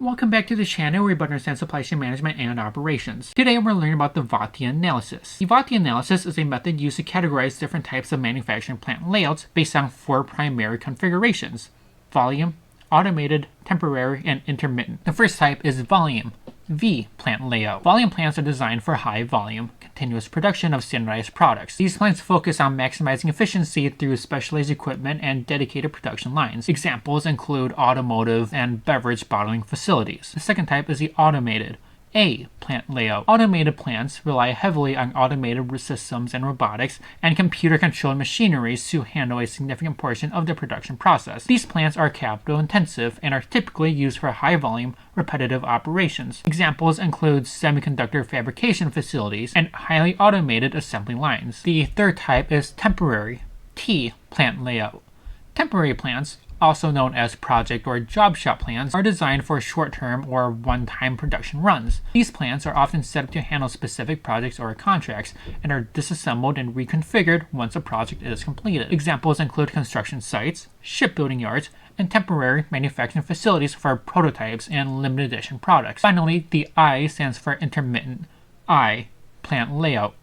Welcome back to the channel where we understand supply chain management and operations. Today we're learning about the VATI analysis. The VATI analysis is a method used to categorize different types of manufacturing plant layouts based on four primary configurations: volume, automated, temporary, and intermittent. The first type is volume, V plant layout. Volume plants are designed for high volume, continuous production of standardized products. These plants focus on maximizing efficiency through specialized equipment and dedicated production lines. Examples include automotive and beverage bottling facilities. The second type is the automated, A plant layout. Automated plants rely heavily on automated systems and robotics and computer-controlled machineries to handle a significant portion of the production process. These plants are capital-intensive and are typically used for high-volume, repetitive operations. Examples include semiconductor fabrication facilities and highly automated assembly lines. The third type is temporary, T plant layout. Temporary plants, also known as project or job shop plants, are designed for short-term or one-time production runs. These plants are often set up to handle specific projects or contracts and are disassembled and reconfigured once a project is completed. Examples include construction sites, shipbuilding yards, and temporary manufacturing facilities for prototypes and limited edition products. Finally, the I stands for intermittent, I plant layout.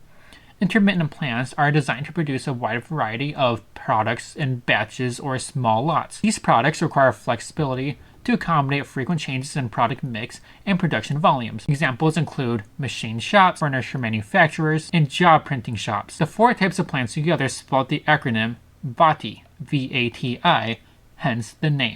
Intermittent plants are designed to produce a wide variety of products in batches or small lots. These products require flexibility to accommodate frequent changes in product mix and production volumes. Examples include machine shops, furniture manufacturers, and job printing shops. The four types of plants together spell the acronym VATI, V-A-T-I, hence the name.